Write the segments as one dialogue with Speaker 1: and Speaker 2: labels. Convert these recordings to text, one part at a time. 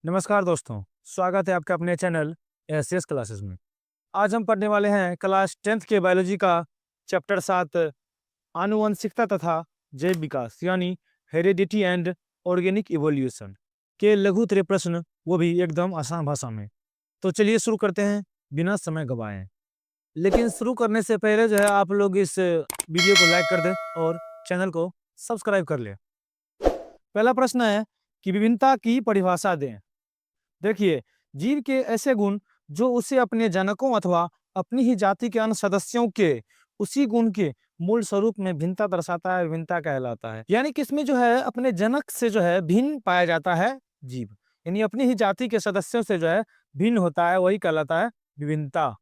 Speaker 1: नमस्कार दोस्तों, स्वागत है आपका अपने चैनल एसएस क्लासेस में। आज हम पढ़ने वाले हैं क्लास 10th के बायोलॉजी का चैप्टर 7 आनुवंशिकता तथा जैव विकास यानी हेरिडिटी एंड ऑर्गेनिक इवोल्यूशन के लघुत्तरीय प्रश्न, वो भी एकदम आसान भाषा में। तो चलिए शुरू करते हैं बिना समय गवाए। लेकिन शुरू करने से पहले जो है आप लोग इस वीडियो को लाइक कर दें और चैनल को सब्सक्राइब कर लें। पहला प्रश्न है कि विभिन्नता की परिभाषा दें। देखिए, जीव के ऐसे गुण जो उसे अपने जनकों अथवा अपनी ही जाति के अन्य सदस्यों के उसी गुण के मूल स्वरूप में भिन्नता दर्शाता है, विभिन्नता कहलाता है। यानी कि इसमें जो है अपने जनक से जो है भिन्न पाया जाता है जीव, यानी अपनी ही जाति के सदस्यों से जो है भिन्न होता है, वही कहलाता है विभिन्नता।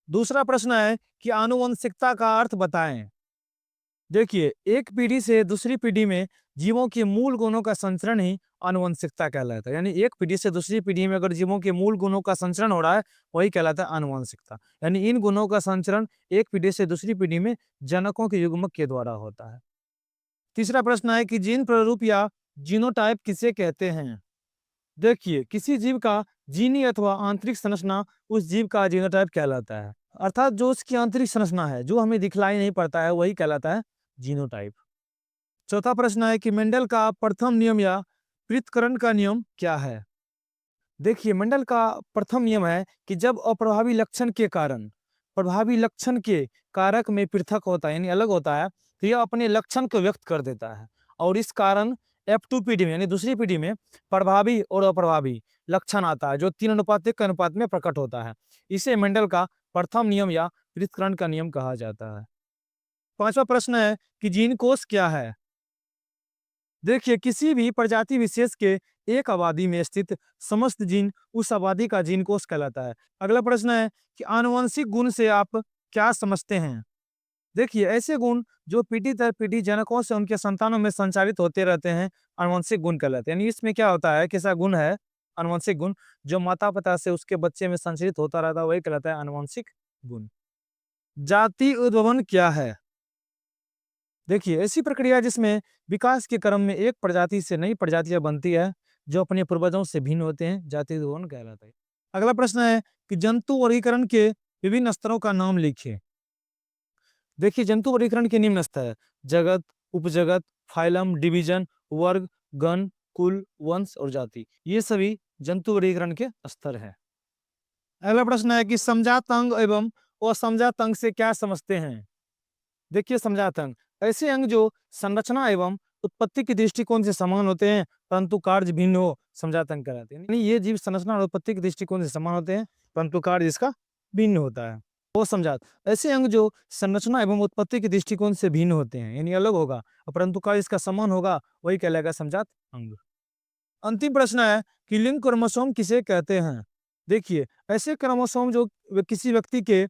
Speaker 1: दूसरा प्रश्न है कि आनुवंशिकता का अर्थ बताएं। देखिए, एक पीढ़ी से दूसरी पीढ़ी में जीवों के मूल गुणों का संचरण ही आनुवंशिकता कहलाता है। यानी एक पीढ़ी से दूसरी पीढ़ी में अगर जीवों के मूल गुणों का संचरण हो रहा है, वही कहलाता है आनुवंशिकता। यानी इन गुणों का संचरण एक पीढ़ी से दूसरी पीढ़ी में जनकों के युग्मक के द्वारा होता है। तीसरा प्रश्न है कि जीन प्रारूप या जीनोटाइप किसे कहते हैं। देखिए, किसी जीव का जीनी अथवा आंतरिक संरचना उस जीव का जीनोटाइप कहलाता है। अर्थात जो उसकी आंतरिक संरचना है, जो हमें दिखलाई नहीं पड़ता है, वही कहलाता है जीनोटाइप। चौथा प्रश्न है कि मेंडल का प्रथम नियम या पृथक्करण का नियम क्या है। देखिए, मेंडल का प्रथम नियम है कि जब अप्रभावी लक्षण के कारण प्रभावी लक्षण के कारक में पृथक होता है, यानी अलग होता है, तो यह अपने लक्षण को व्यक्त कर देता है और इस कारण F2 पीढ़ी में यानी दूसरी पीढ़ी में प्रभावी और अप्रभावी लक्षण आता है, जो 3:1 के अनुपात में प्रकट होता है। इसे मेंडल का प्रथम नियम या पृथक्करण का नियम कहा जाता है। पांचवा प्रश्न है कि जीन कोश क्या है। देखिए, किसी भी प्रजाति विशेष के एक आबादी में स्थित समस्त जीन उस आबादी का जीन कोश कहलाता है। अगला प्रश्न है कि आनुवंशिक गुण से आप क्या समझते हैं। देखिए, ऐसे गुण जो पीढ़ी दर पीढ़ी जनकों से उनके संतानों में संचारित होते रहते हैं, आनुवंशिक गुण कहलाते हैं। यानी इसमें क्या होता है, कैसा गुण है आनुवंशिक गुण, जो माता पिता से उसके बच्चे में संचारित होता रहता है, वही कहलाता है आनुवंशिक गुण। जाति उद्भवन क्या है। देखिए, ऐसी प्रक्रिया जिसमें विकास के क्रम में एक प्रजाति से नई प्रजातियां बनती है जो अपने पूर्वजों से भिन्न होते हैं, जाति उद्भवन कहलाता है। अगला प्रश्न है कि जंतु वर्गीकरण के विभिन्न स्तरों का नाम लिखिए। देखिए, जंतु वर्गीकरण के निम्न स्तर है: जगत, उपजगत, फाइलम, डिवीजन, वर्ग, गण, कुल, वंश और जाति। ये सभी जंतु वर्गीकरण के स्तर है। अगला प्रश्न है कि समजात अंग एवं असमजात अंग से क्या समझते हैं। देखिए, समजात अंग ऐसे अंग जो संरचना एवं उत्पत्ति के दृष्टिकोण से समान होते हैं परंतु कार्य भिन्न हो, समजात अंग कहलाते हैं। यानी ये जीव संरचना और उत्पत्ति के दृष्टिकोण से समान होते हैं परंतु कार्य इसका भिन्न होता है, वो समजात। ऐसे अंग जो संरचना एवं उत्पत्ति के दृष्टिकोण से भिन्न होते हैं, यानी अलग होगा परंतु कार्य इसका समान होगा, वही कहलाएगा समजात अंग। अंतिम प्रश्न है कि लिंग क्रोमोसोम किसे कहते हैं। देखिए, ऐसे क्रोमोसोम जो किसी व्यक्ति के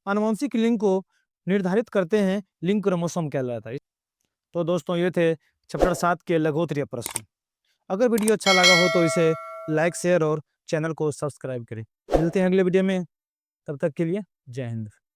Speaker 1: आनुवंशिक लिंग को निर्धारित करते हैं, लिंग क्रोमोसोम कहलाता है। तो दोस्तों, ये थे चैप्टर 7 के लघुत्तरीय प्रश्न। अगर वीडियो अच्छा लगा हो तो इसे लाइक, शेयर और चैनल को सब्सक्राइब करें। मिलते हैं अगले वीडियो में, तब तक के लिए जय हिंद।